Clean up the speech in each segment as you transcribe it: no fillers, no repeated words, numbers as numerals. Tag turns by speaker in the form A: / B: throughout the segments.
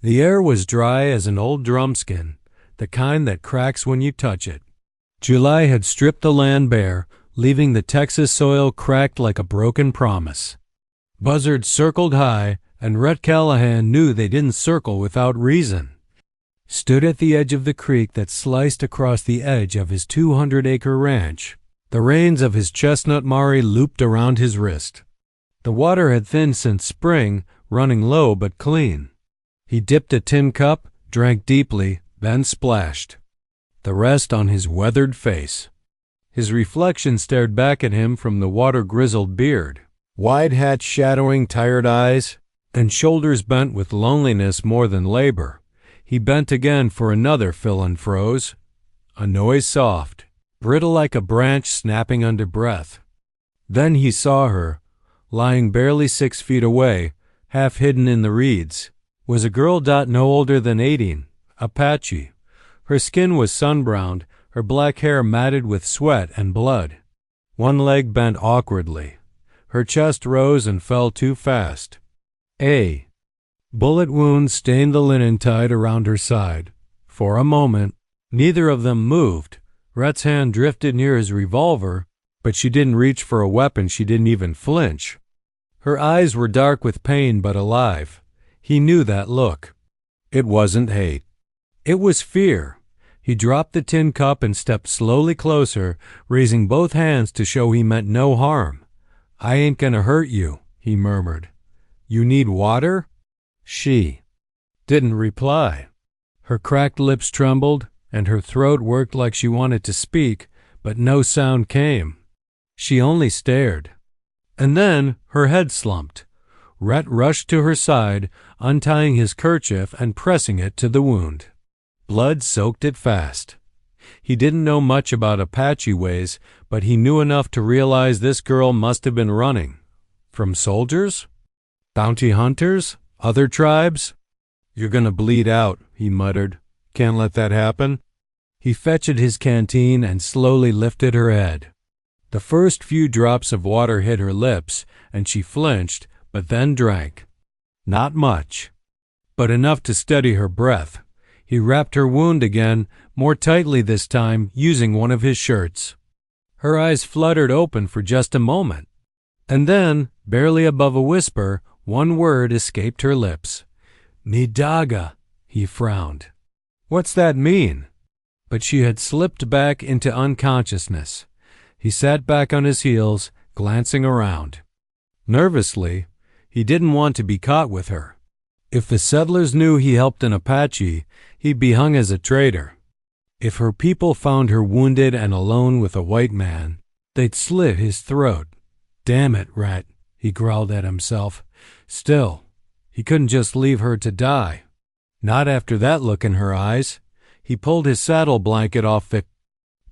A: The air was dry as an old drumskin, the kind that cracks when you touch it. July had stripped the land bare, leaving the Texas soil cracked like a broken promise. Buzzards circled high, and Rhett Callahan knew they didn't circle without reason. Stood at the edge of the creek that sliced across the edge of his 200-acre ranch. The reins of his chestnut Mari looped around his wrist. The water had thinned since spring, running low but clean. He dipped a tin cup, drank deeply, then splashed. The rest on his weathered face. His reflection stared back at him from the water-grizzled beard, wide hat shadowing tired eyes, and shoulders bent with loneliness more than labor. He bent again for another fill and froze. A noise soft, brittle like a branch snapping under breath. Then he saw her, lying barely 6 feet away, half hidden in the reeds, was a girl no older than 18, Apache. Her skin was sun-browned, her black hair matted with sweat and blood. One leg bent awkwardly. Her chest rose and fell too fast. A bullet wound stained the linen tied around her side. For a moment, neither of them moved. Rhett's hand drifted near his revolver, but she didn't reach for a weapon. She didn't even flinch. Her eyes were dark with pain but alive. He knew that look. It wasn't hate. It was fear. He dropped the tin cup and stepped slowly closer, raising both hands to show he meant no harm. "I ain't gonna hurt you," he murmured. "You need water?" She didn't reply. Her cracked lips trembled, and her throat worked like she wanted to speak, but no sound came. She only stared. And then her head slumped. Rhett rushed to her side, untying his kerchief and pressing it to the wound. Blood soaked it fast. He didn't know much about Apache ways, but he knew enough to realize this girl must have been running. From soldiers? Bounty hunters? Other tribes? "You're gonna bleed out," he muttered. "Can't let that happen." He fetched his canteen and slowly lifted her head. The first few drops of water hit her lips, and she flinched, but then drank. Not much, but enough to steady her breath. He wrapped her wound again, more tightly this time, using one of his shirts. Her eyes fluttered open for just a moment, and then, barely above a whisper, one word escaped her lips. "Nidaga," he frowned. "What's that mean?" But she had slipped back into unconsciousness. He sat back on his heels, glancing around. Nervously, he didn't want to be caught with her. If the settlers knew he helped an Apache, he'd be hung as a traitor. If her people found her wounded and alone with a white man, they'd slit his throat. "Damn it, Rhett," he growled at himself. Still, he couldn't just leave her to die. Not after that look in her eyes. He pulled his saddle blanket off the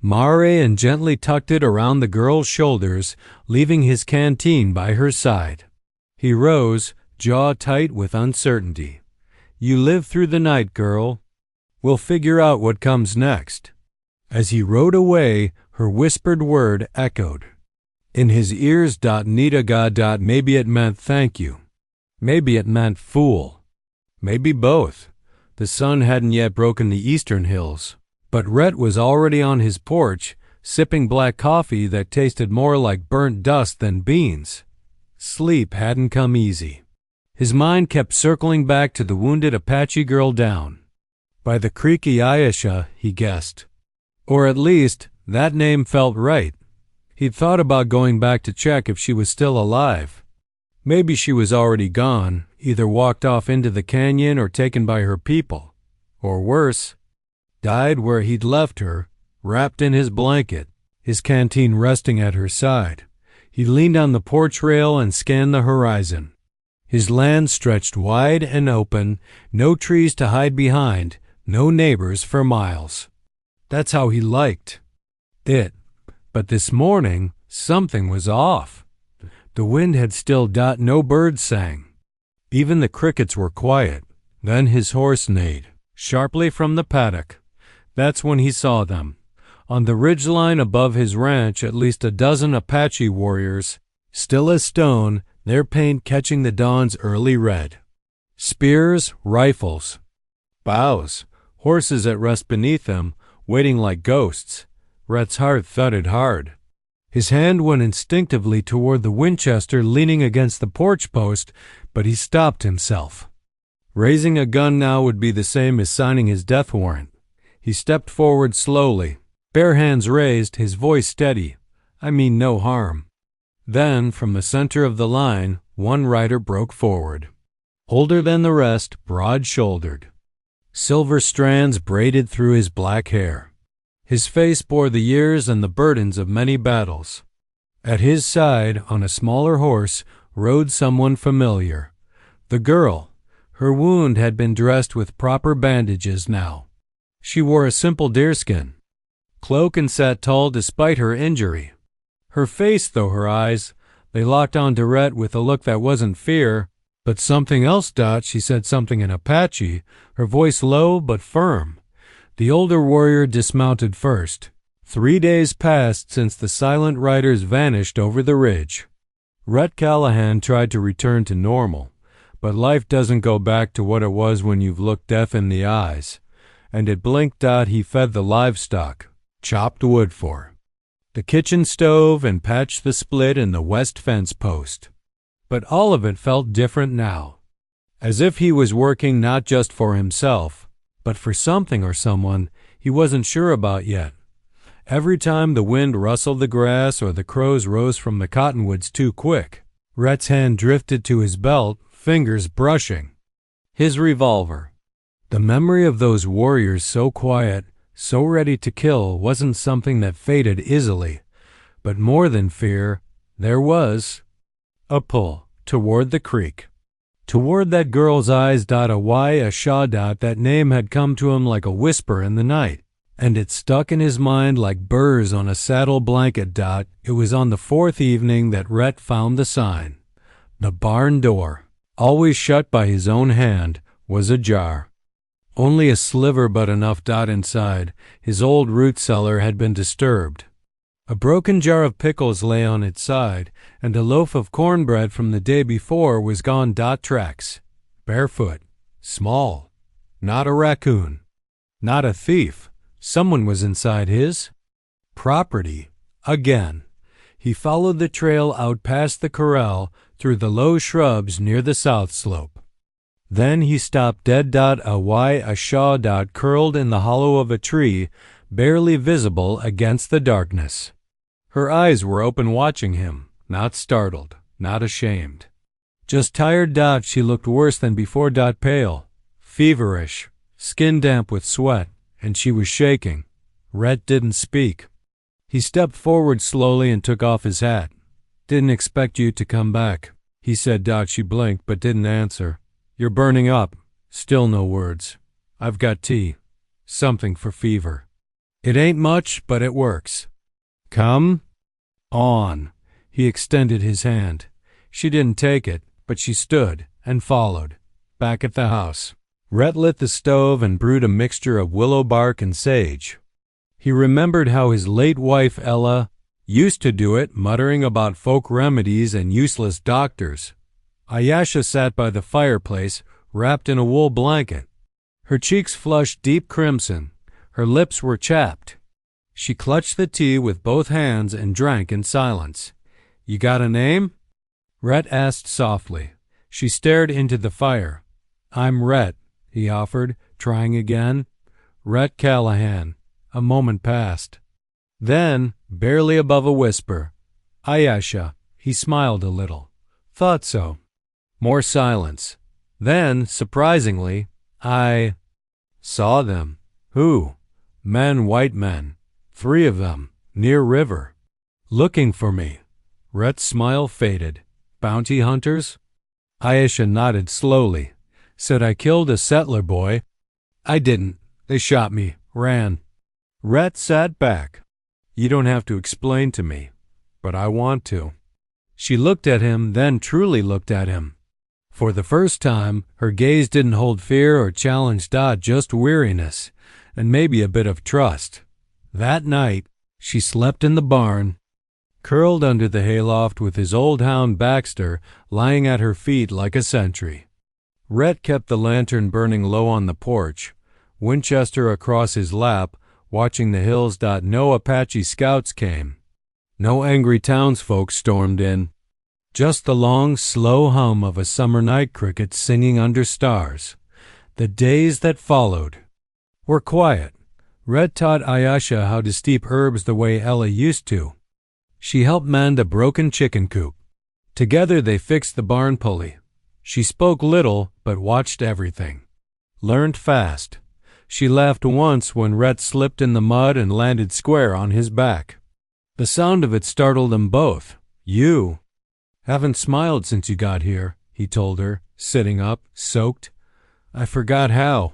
A: mare and gently tucked it around the girl's shoulders, leaving his canteen by her side. He rose, jaw tight with uncertainty. "You live through the night, girl. We'll figure out what comes next." As he rode away, her whispered word echoed. In his ears, "Nidaga." Maybe it meant thank you. Maybe it meant fool. Maybe both. The sun hadn't yet broken the eastern hills, but Rhett was already on his porch, sipping black coffee that tasted more like burnt dust than beans. Sleep hadn't come easy. His mind kept circling back to the wounded Apache girl down by the creaky Ayesha, he guessed. Or at least, that name felt right. He'd thought about going back to check if she was still alive. Maybe she was already gone, either walked off into the canyon or taken by her people. Or worse, died where he'd left her, wrapped in his blanket, his canteen resting at her side. He leaned on the porch rail and scanned the horizon. His land stretched wide and open, no trees to hide behind, no neighbors for miles. That's how he liked it. But this morning, something was off. The wind had stilled. No birds sang. Even the crickets were quiet. Then his horse neighed, sharply from the paddock. That's when he saw them. On the ridgeline above his ranch, at least a dozen Apache warriors, still as stone, their paint catching the dawn's early red. Spears, rifles, Boughs, horses at rest beneath them, waiting like ghosts. Rhett's heart thudded hard. His hand went instinctively toward the Winchester leaning against the porch post, but he stopped himself. Raising a gun now would be the same as signing his death warrant. He stepped forward slowly, bare hands raised, his voice steady. "I mean no harm." Then, from the center of the line, one rider broke forward. Older than the rest, broad-shouldered. Silver strands braided through his black hair. His face bore the years and the burdens of many battles. At his side, on a smaller horse, rode someone familiar. The girl. Her wound had been dressed with proper bandages now. She wore a simple deerskin cloak and sat tall despite her injury. Her face, though her eyes, they locked onto Rhett with a look that wasn't fear, but something else. She said something in Apache, her voice low but firm. The older warrior dismounted first. 3 days passed since the silent riders vanished over the ridge. Rhett Callahan tried to return to normal, but life doesn't go back to what it was when you've looked death in the eyes. And it blinked. He fed the livestock, chopped wood for the kitchen stove, and patched the split in the west fence post. But all of it felt different now, as if he was working not just for himself, but for something or someone he wasn't sure about yet. Every time the wind rustled the grass or the crows rose from the cottonwoods too quick, Rhett's hand drifted to his belt, fingers brushing his revolver. The memory of those warriors, so quiet, so ready to kill, wasn't something that faded easily. But more than fear, there was a pull toward the creek. Toward that girl's eyes. A Shaw. That name had come to him like a whisper in the night, and it stuck in his mind like burrs on a saddle blanket. It was on the 4th evening that Rhett found the sign. The barn door, always shut by his own hand, was ajar. Only a sliver but enough. Inside, his old root cellar had been disturbed. A broken jar of pickles lay on its side, and a loaf of cornbread from the day before was gone. Tracks. Barefoot. Small. Not a raccoon. Not a thief. Someone was inside his property. Again. He followed the trail out past the corral, through the low shrubs near the south slope. Then he stopped dead. A Shaw. Curled in the hollow of a tree, barely visible against the darkness. Her eyes were open, watching him, not startled, not ashamed. Just tired. She looked worse than before. Pale, feverish, skin damp with sweat, and she was shaking. Rhett didn't speak. He stepped forward slowly and took off his hat. "Didn't expect you to come back," he said. She blinked but didn't answer. "You're burning up." Still no words. "I've got tea. Something for fever. It ain't much, but it works." "Come on." He extended his hand. She didn't take it, but she stood and followed. Back at the house, Rhett lit the stove and brewed a mixture of willow bark and sage. He remembered how his late wife Ella used to do it, muttering about folk remedies and useless doctors. Ayesha sat by the fireplace, wrapped in a wool blanket. Her cheeks flushed deep crimson. Her lips were chapped. She clutched the tea with both hands and drank in silence. "You got a name?" Rhett asked softly. She stared into the fire. "I'm Rhett," he offered, trying again. "Rhett Callahan." A moment passed. Then, barely above a whisper, "Ayesha." He smiled a little. "Thought so." More silence. Then, surprisingly, "I saw them." "Who?" "Men, white men. 3 of them, near river. Looking for me." Rhett's smile faded. "Bounty hunters?" Ayesha nodded slowly. "Said I killed a settler boy." "I didn't. They shot me. Ran." Rhett sat back. "You don't have to explain to me, but I want to." She looked at him, then truly looked at him. For the first time, her gaze didn't hold fear or challenge. Just weariness, and maybe a bit of trust. That night, she slept in the barn, curled under the hayloft with his old hound Baxter lying at her feet like a sentry. Rhett kept the lantern burning low on the porch, Winchester across his lap, watching the hills. No Apache scouts came. No angry townsfolk stormed in. Just the long, slow hum of a summer night cricket singing under stars. The days that followed were quiet. Rhett taught Ayesha how to steep herbs the way Ella used to. She helped mend a broken chicken coop. Together they fixed the barn pulley. She spoke little, but watched everything. Learned fast. She laughed once when Rhett slipped in the mud and landed square on his back. The sound of it startled them both. "You haven't smiled since you got here," he told her, sitting up, soaked. "I forgot how."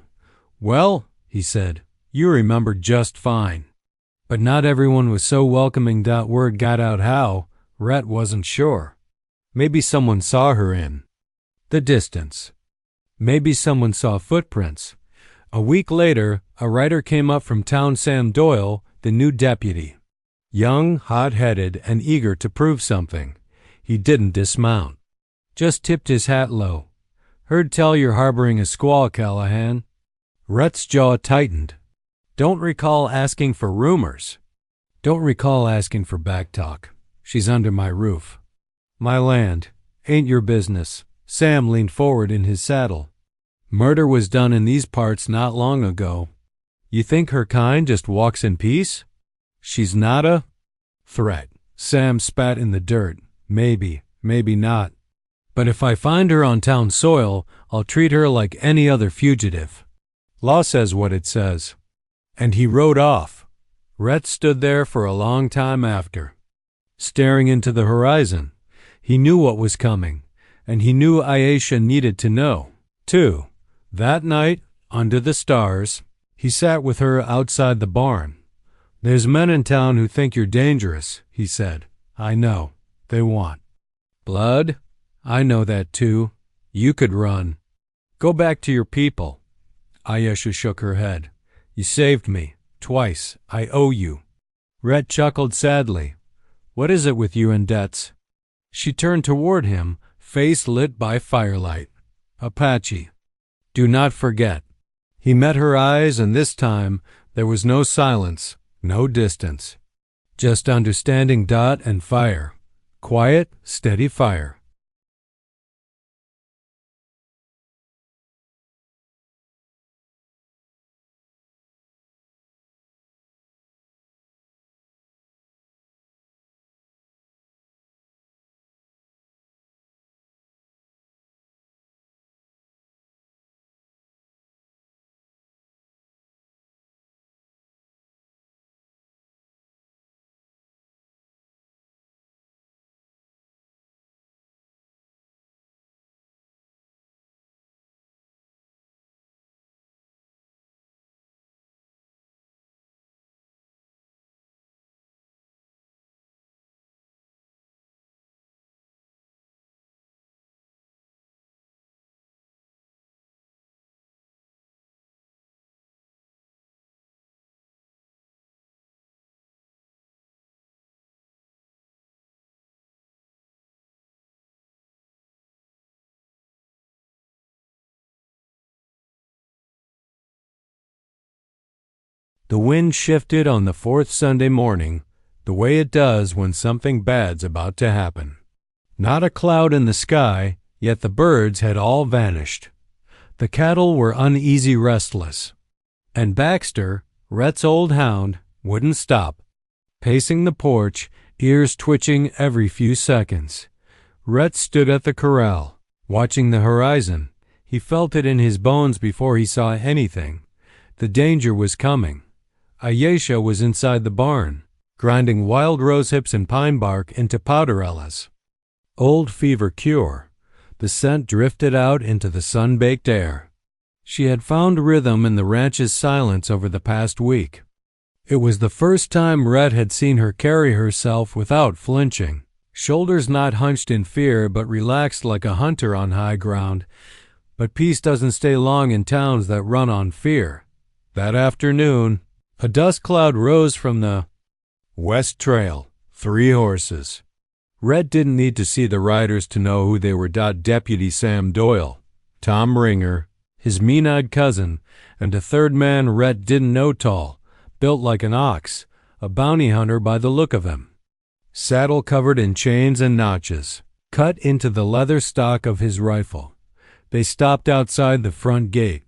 A: "Well," he said, "you remembered just fine." But not everyone was so welcoming. Word got out how. Rhett wasn't sure. Maybe someone saw her in the distance. Maybe someone saw footprints. A week later, a writer came up from town. Sam Doyle, the new deputy. Young, hot-headed, and eager to prove something. He didn't dismount. Just tipped his hat low. "Heard tell you're harboring a squaw, Callahan." Rhett's jaw tightened. "Don't recall asking for rumors." "Don't recall asking for backtalk. She's under my roof." "My land. Ain't your business." Sam leaned forward in his saddle. "Murder was done in these parts not long ago. You think her kind just walks in peace? She's not a threat." Sam spat in the dirt. "Maybe, maybe not. But if I find her on town soil, I'll treat her like any other fugitive. Law says what it says." And he rode off. Rhett stood there for a long time after, staring into the horizon. He knew what was coming, and he knew Ayesha needed to know, too. That night, under the stars, he sat with her outside the barn. "There's men in town who think you're dangerous," he said. "I know. They want blood. I know that, too. You could run. Go back to your people." Ayesha shook her head. "You saved me. Twice. I owe you." Rhett chuckled sadly. "What is it with you and debts?" She turned toward him, face lit by firelight. "Apache. Do not forget." He met her eyes, and this time there was no silence, no distance. Just understanding. And fire. Quiet, steady fire. The wind shifted on the fourth Sunday morning, the way it does when something bad's about to happen. Not a cloud in the sky, yet the birds had all vanished. The cattle were uneasy, restless. And Baxter, Rhett's old hound, wouldn't stop, pacing the porch, ears twitching every few seconds. Rhett stood at the corral, watching the horizon. He felt it in his bones before he saw anything. The danger was coming. Ayesha was inside the barn, grinding wild rosehips and pine bark into powderellas. Old fever cure. The scent drifted out into the sun-baked air. She had found rhythm in the ranch's silence over the past week. It was the first time Rhett had seen her carry herself without flinching, shoulders not hunched in fear but relaxed like a hunter on high ground. But peace doesn't stay long in towns that run on fear. That afternoon, a dust cloud rose from the West Trail. 3 horses. Rhett didn't need to see the riders to know who they were. Deputy Sam Doyle, Tom Ringer, his mean-eyed cousin, and a third man Rhett didn't know, tall, built like an ox, a bounty hunter by the look of him. Saddle covered in chains and notches, cut into the leather stock of his rifle. They stopped outside the front gate.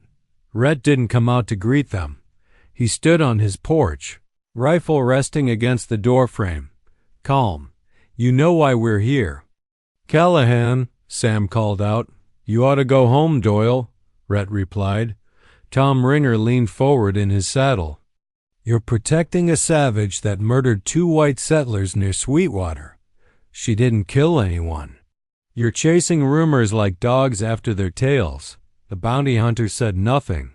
A: Rhett didn't come out to greet them. He stood on his porch, rifle resting against the doorframe. Calm. You know why we're here. Callahan, Sam called out. You ought to go home, Doyle, Rhett replied. Tom Ringer leaned forward in his saddle. You're protecting a savage that murdered 2 white settlers near Sweetwater. She didn't kill anyone. You're chasing rumors like dogs after their tails. The bounty hunter said nothing.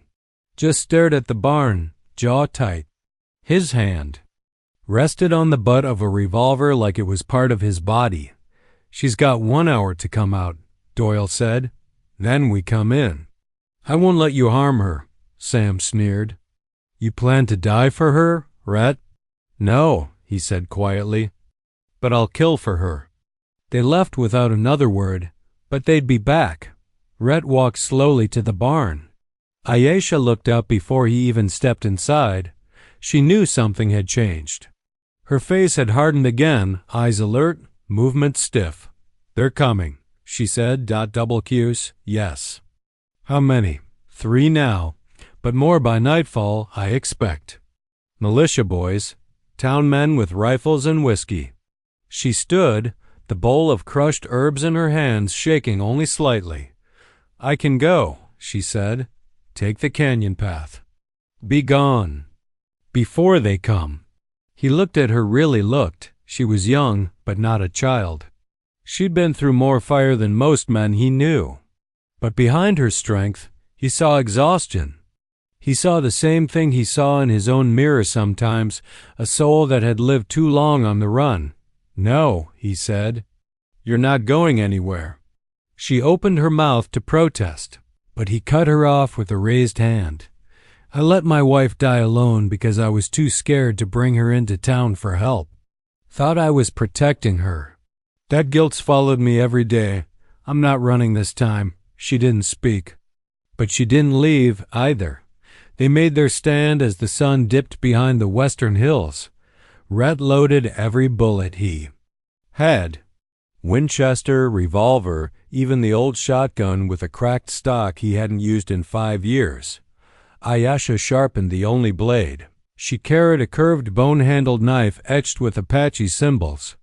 A: Just stared at the barn, jaw tight. His hand rested on the butt of a revolver like it was part of his body. She's got 1 hour to come out, Doyle said. Then we come in. I won't let you harm her, Sam sneered. You plan to die for her, Rhett? No, he said quietly. But I'll kill for her. They left without another word, but they'd be back. Rhett walked slowly to the barn. Ayesha looked up before he even stepped inside. She knew something had changed. Her face had hardened again, eyes alert, movement stiff. They're coming, she said, double Q's. Yes. How many? 3 now, but more by nightfall, I expect. Militia boys, town men with rifles and whiskey. She stood, the bowl of crushed herbs in her hands shaking only slightly. I can go, she said. Take the canyon path. Be gone. Before they come. He looked at her, really looked. She was young, but not a child. She'd been through more fire than most men he knew. But behind her strength, he saw exhaustion. He saw the same thing he saw in his own mirror sometimes, a soul that had lived too long on the run. No, he said. You're not going anywhere. She opened her mouth to protest, but he cut her off with a raised hand. I let my wife die alone because I was too scared to bring her into town for help. Thought I was protecting her. That guilt's followed me every day. I'm not running this time. She didn't speak. But she didn't leave either. They made their stand as the sun dipped behind the western hills. Rhett loaded every bullet he had. Winchester, revolver, even the old shotgun with a cracked stock he hadn't used in 5 years. Ayesha sharpened the only blade. She carried a curved bone-handled knife etched with Apache symbols.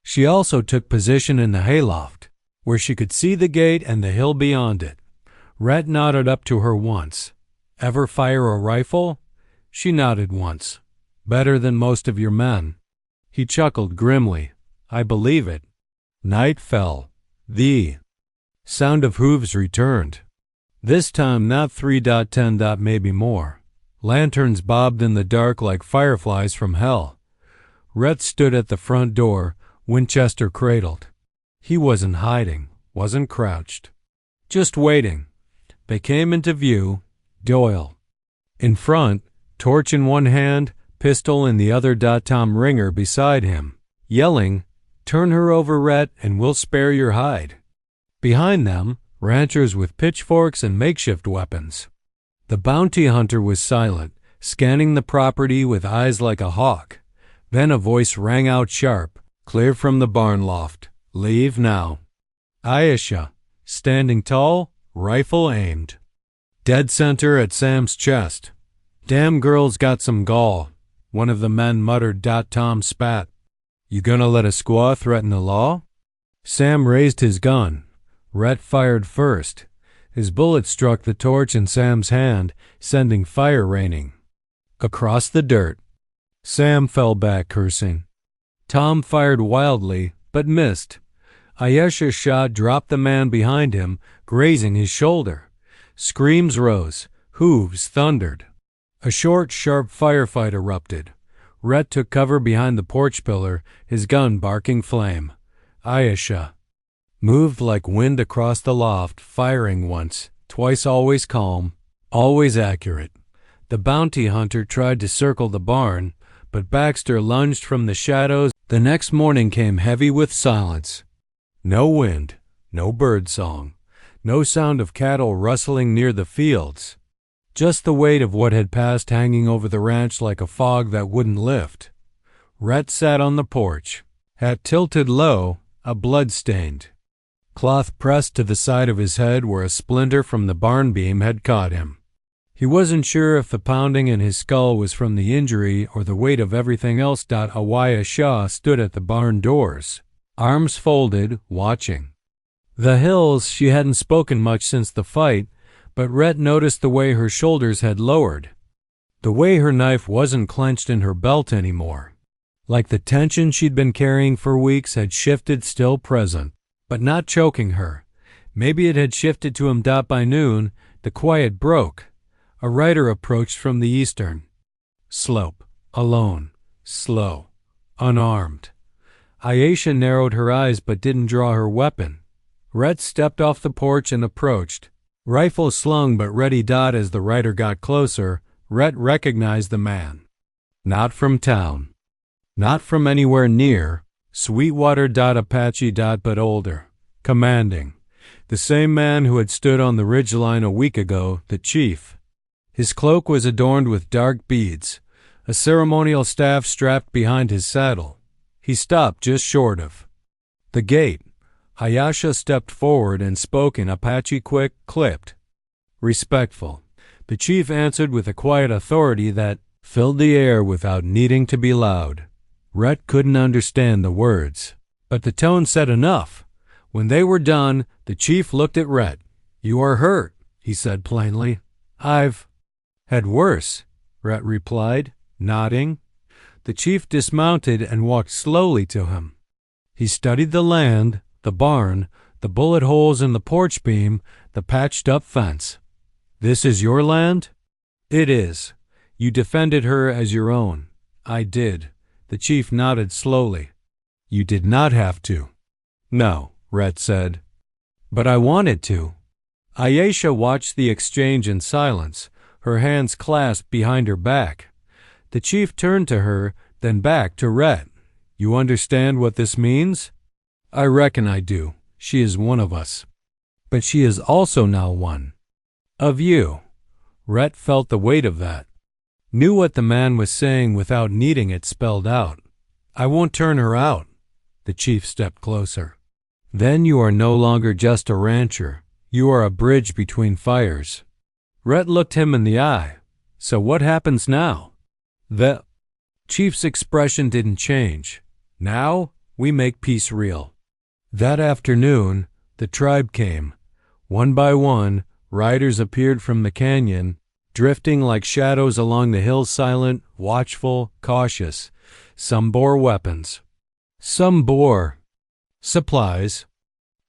A: She also took position in the hayloft, where she could see the gate and the hill beyond it. Rhett nodded up to her once. Ever fire a rifle? She nodded once. Better than most of your men. He chuckled grimly. I believe it. Night fell. The sound of hooves returned. This time not 3.10. Maybe more. Lanterns bobbed in the dark like fireflies from hell. Rhett stood at the front door, Winchester cradled. He wasn't hiding, wasn't crouched. Just waiting. They came into view. Doyle. In front, torch in one hand, pistol in the other. Tom Ringer beside him, yelling, Turn her over, Rhett, and we'll spare your hide. Behind them, ranchers with pitchforks and makeshift weapons. The bounty hunter was silent, scanning the property with eyes like a hawk. Then a voice rang out sharp, clear from the barn loft. Leave now. Ayesha, standing tall, rifle aimed. Dead center at Sam's chest. Damn girl's got some gall, one of the men muttered. Tom spat. You gonna let a squaw threaten the law? Sam raised his gun. Rhett fired first. His bullet struck the torch in Sam's hand, sending fire raining across the dirt. Sam fell back, cursing. Tom fired wildly, but missed. Ayesha's shot dropped the man behind him, grazing his shoulder. Screams rose. Hooves thundered. A short, sharp firefight erupted. Rhett took cover behind the porch pillar, his gun barking flame. Ayesha moved like wind across the loft, firing once, twice, always calm, always accurate. The bounty hunter tried to circle the barn, but Baxter lunged from the shadows. The next morning came heavy with silence. No wind, no bird song, No sound of cattle rustling near the fields. Just the weight of what had passed hanging over the ranch like a fog that wouldn't lift. Rhett sat on the porch, hat tilted low, a blood-stained cloth pressed to the side of his head where a splinter from the barn beam had caught him. He wasn't sure if the pounding in his skull was from the injury or the weight of everything else. Awaya Shah stood at the barn doors, arms folded, watching. The hills, she hadn't spoken much since the fight, but Rhett noticed the way her shoulders had lowered, the way her knife wasn't clenched in her belt anymore. Like the tension she'd been carrying for weeks had shifted, still present, but not choking her. Maybe it had shifted to him. By noon, the quiet broke. A rider approached from the eastern slope, alone, slow, unarmed. Ayesha narrowed her eyes but didn't draw her weapon. Rhett stepped off the porch and approached, rifle slung but ready. As the rider got closer, Rhett recognized the man. Not from town. Not from anywhere near. Sweetwater. Apache. But older. Commanding. The same man who had stood on the ridgeline a week ago, the chief. His cloak was adorned with dark beads, a ceremonial staff strapped behind his saddle. He stopped just short of the gate. Ayesha stepped forward and spoke in Apache, quick, clipped, respectful. The chief answered with a quiet authority that filled the air without needing to be loud. Rhett couldn't understand the words, but the tone said enough. When they were done, the chief looked at Rhett. "You are hurt," he said plainly. "I've had worse," Rhett replied, nodding. The chief dismounted and walked slowly to him. He studied the land, the barn, the bullet holes in the porch beam, the patched-up fence. "This is your land?" "It is. You defended her as your own." "I did." The chief nodded slowly. "You did not have to." "No," Rhett said. "But I wanted to." Ayesha watched the exchange in silence, her hands clasped behind her back. The chief turned to her, then back to Rhett. "You understand what this means?" "I reckon I do. She is one of us. But she is also now one of you." Rhett felt the weight of that. Knew what the man was saying without needing it spelled out. "I won't turn her out." The chief stepped closer. "Then you are no longer just a rancher. You are a bridge between fires." Rhett looked him in the eye. "So what happens now?" The chief's expression didn't change. "Now we make peace real." That afternoon, the tribe came. One by one, riders appeared from the canyon, drifting like shadows along the hill, silent, watchful, cautious. Some bore weapons. Some bore supplies.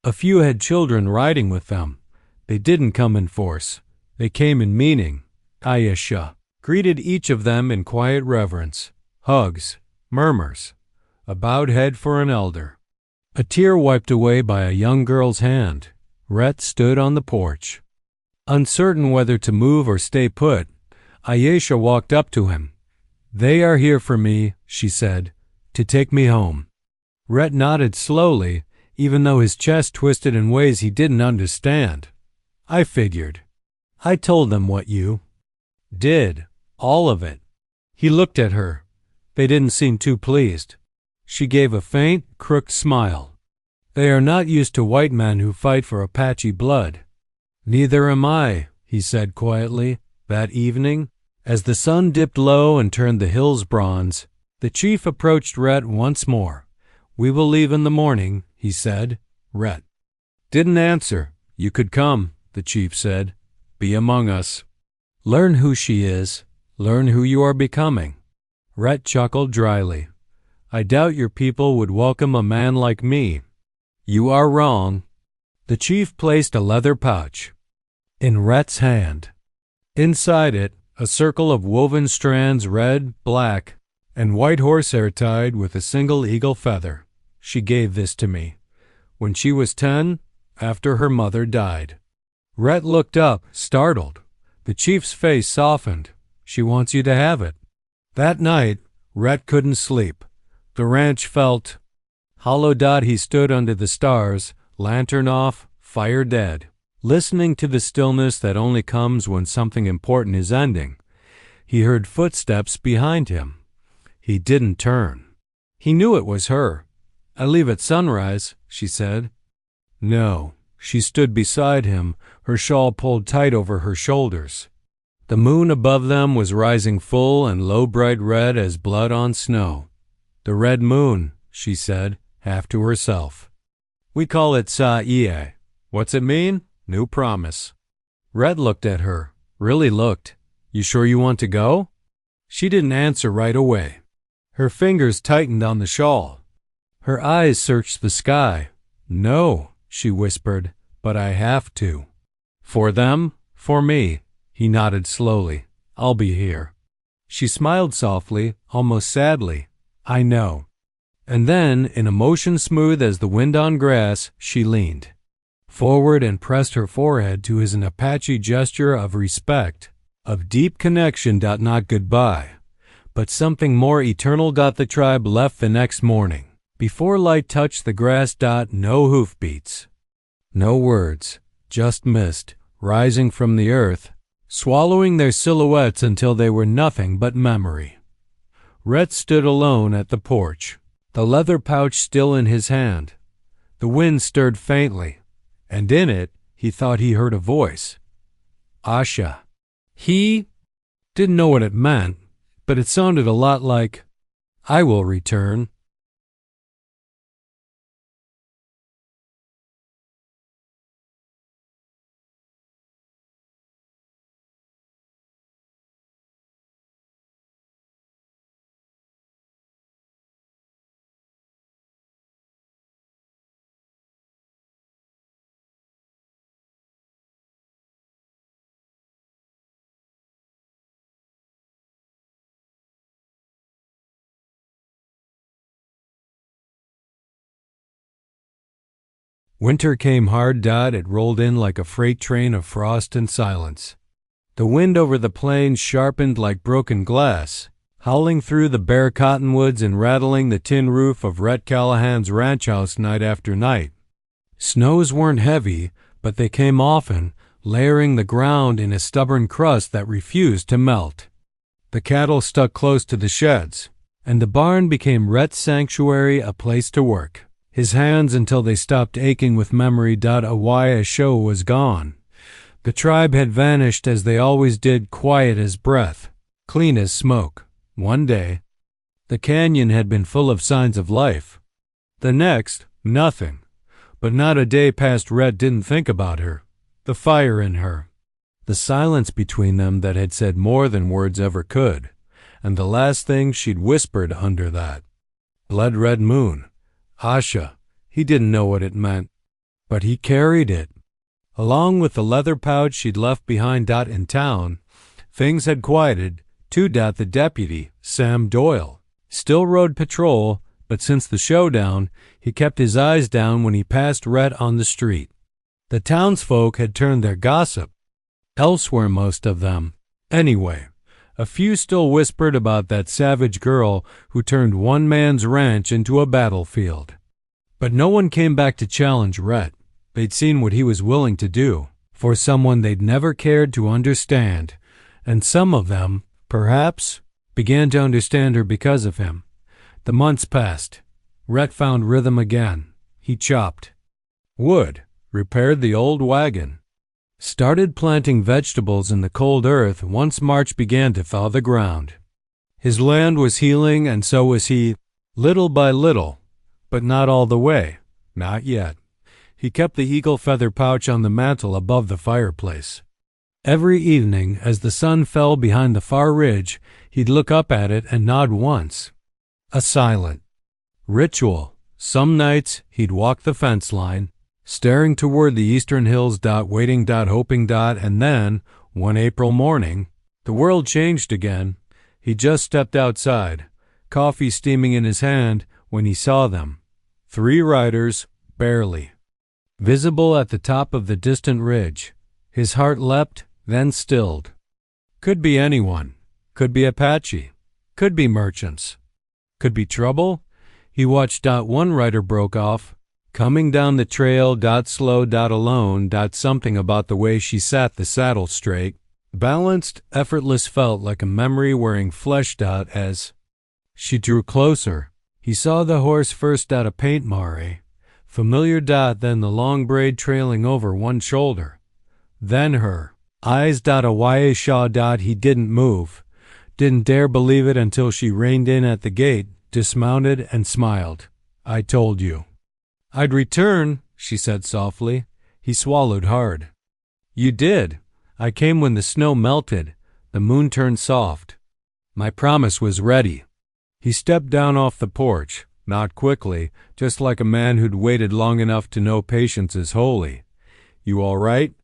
A: A few had children riding with them. They didn't come in force. They came in meaning. Ayesha greeted each of them in quiet reverence. Hugs, murmurs, a bowed head for an elder. A tear wiped away by a young girl's hand. Rhett stood on the porch. Uncertain whether to move or stay put, Ayesha walked up to him. "They are here for me," she said, "to take me home." Rhett nodded slowly, even though his chest twisted in ways he didn't understand. "I figured. I told them what you did, all of it." He looked at her. They didn't seem too pleased. She gave a faint, crooked smile. "They are not used to white men who fight for Apache blood." "Neither am I," he said quietly. That evening, as the sun dipped low and turned the hills bronze, the chief approached Rhett once more. "We will leave in the morning," he said. Rhett didn't answer. "You could come," the chief said. "Be among us. Learn who she is. Learn who you are becoming." Rhett chuckled dryly. "I doubt your people would welcome a man like me." "You are wrong." The chief placed a leather pouch in Rhett's hand. Inside it, a circle of woven strands, red, black, and white horsehair tied with a single eagle feather. "She gave this to me when she was 10, after her mother died." Rhett looked up, startled. The chief's face softened. "She wants you to have it." That night, Rhett couldn't sleep. The ranch felt hollow. He stood under the stars, lantern off, fire dead. Listening to the stillness that only comes when something important is ending, he heard footsteps behind him. He didn't turn. He knew it was her. "I leave at sunrise," she said. No. She stood beside him, her shawl pulled tight over her shoulders. The moon above them was rising full and low bright red as blood on snow. "The red moon," she said, half to herself. "We call it Sa-ie. What's it mean? New promise." Red looked at her, really looked. "You sure you want to go?" She didn't answer right away. Her fingers tightened on the shawl. Her eyes searched the sky. "No," she whispered, "but I have to." "For them? For me?" He nodded slowly. "I'll be here." She smiled softly, almost sadly. "I know." And then, in a motion smooth as the wind on grass, she leaned forward and pressed her forehead to his an Apache gesture of respect, of deep connection. Not goodbye, but something more eternal. The tribe left the next morning. Before light touched the grass. No hoofbeats. No words, just mist, rising from the earth, swallowing their silhouettes until they were nothing but memory. Rhett stood alone at the porch, the leather pouch still in his hand. The wind stirred faintly, and in it he thought he heard a voice. Asha. He didn't know what it meant, but it sounded a lot like, "I will return." Winter came hard. It rolled in like a freight train of frost and silence. The wind over the plains sharpened like broken glass, howling through the bare cottonwoods and rattling the tin roof of Rhett Callahan's ranch house night after night. Snows weren't heavy, but they came often, layering the ground in a stubborn crust that refused to melt. The cattle stuck close to the sheds, and the barn became Rhett's sanctuary, a place to work his hands until they stopped aching with memory. A show was gone. The tribe had vanished as they always did, quiet as breath, clean as smoke. One day, the canyon had been full of signs of life. The next, nothing. But not a day passed Rhett didn't think about her, the fire in her, the silence between them that had said more than words ever could, and the last thing she'd whispered under that. Blood red moon. Asha. He didn't know what it meant, but he carried it. Along with the leather pouch she'd left behind. In town, things had quieted. Too. The deputy, Sam Doyle, still rode patrol, but since the showdown, he kept his eyes down when he passed Rhett on the street. The townsfolk had turned their gossip elsewhere, most of them. Anyway, a few still whispered about that savage girl who turned one man's ranch into a battlefield. But no one came back to challenge Rhett. They'd seen what he was willing to do for someone they'd never cared to understand, and some of them, perhaps, began to understand her because of him. The months passed. Rhett found rhythm again. He chopped wood, repaired the old wagon, started planting vegetables in the cold earth once March began to thaw the ground. His land was healing, and so was he, little by little, but not all the way, not yet. He kept the eagle feather pouch on the mantel above the fireplace. Every evening, as the sun fell behind the far ridge, he'd look up at it and nod once. A silent ritual. Some nights he'd walk the fence line, staring toward the eastern hills. Waiting. Hoping. And then, one April morning, the world changed again. He just stepped outside, coffee steaming in his hand, when he saw them. 3 riders, barely visible at the top of the distant ridge. His heart leapt, then stilled. Could be anyone. Could be Apache. Could be merchants. Could be trouble. He watched. One rider broke off, Coming down the trail, slow, alone, something about the way she sat the saddle straight, balanced, effortless, felt like a memory wearing flesh. As she drew closer, he saw the horse first, a paint mare, familiar. Then the long braid trailing over one shoulder. Then her eyes. A why shaw. He didn't move, didn't dare believe it until she reined in at the gate, dismounted, and smiled. I told you I'd return, she said softly. He swallowed hard. You did. I came when the snow melted, the moon turned soft. My promise was ready. He stepped down off the porch, not quickly, just like a man who'd waited long enough to know patience is holy. You all right?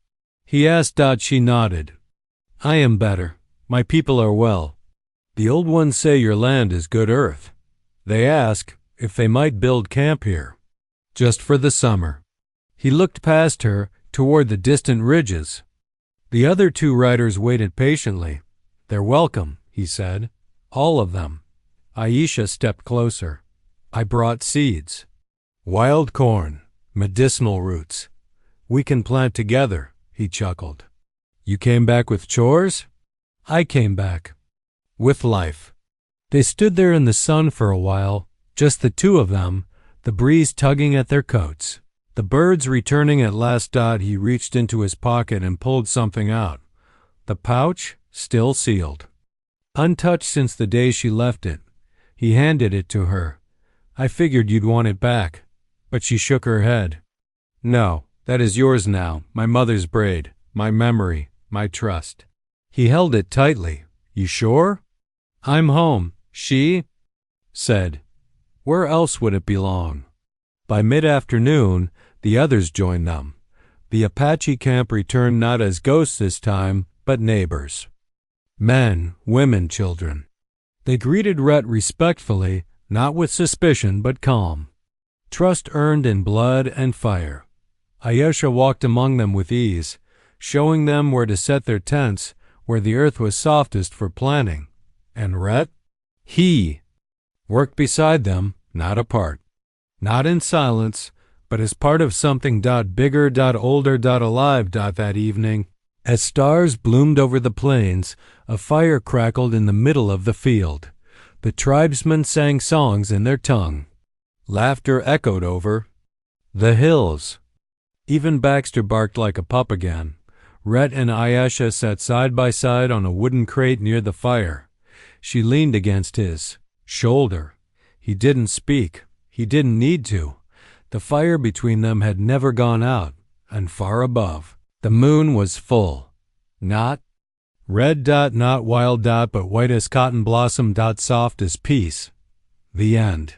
A: He asked. She nodded. I am better. My people are well. The old ones say your land is good earth. They ask if they might build camp here. Just for the summer. He looked past her, toward the distant ridges. The other two riders waited patiently. They're welcome, he said. All of them. Aisha stepped closer. I brought seeds. Wild corn, medicinal roots. We can plant together, he chuckled. You came back with chores? I came back. With life. They stood there in the sun for a while, just the two of them, the breeze tugging at their coats. The birds returning at last. He reached into his pocket and pulled something out. The pouch, still sealed. Untouched since the day she left it. He handed it to her. I figured you'd want it back. But she shook her head. No, that is yours now, my mother's braid, my memory, my trust. He held it tightly. You sure? I'm home, she said. Where else would it belong? By mid-afternoon, the others joined them. The Apache camp returned not as ghosts this time, but neighbors. Men, women, children. They greeted Rhett respectfully, not with suspicion, but calm. Trust earned in blood and fire. Ayesha walked among them with ease, showing them where to set their tents, where the earth was softest for planting. And Rhett? He worked beside them, not apart. Not in silence, but as part of something. Bigger, older, alive. That evening, as stars bloomed over the plains, a fire crackled in the middle of the field. The tribesmen sang songs in their tongue. Laughter echoed over the hills. Even Baxter barked like a pup again. Rhett and Ayesha sat side by side on a wooden crate near the fire. She leaned against his shoulder. He didn't speak. He didn't need to. The fire between them had never gone out, and far above, the moon was full. Not red. Not wild. But white as cotton blossom. Soft as peace. The end.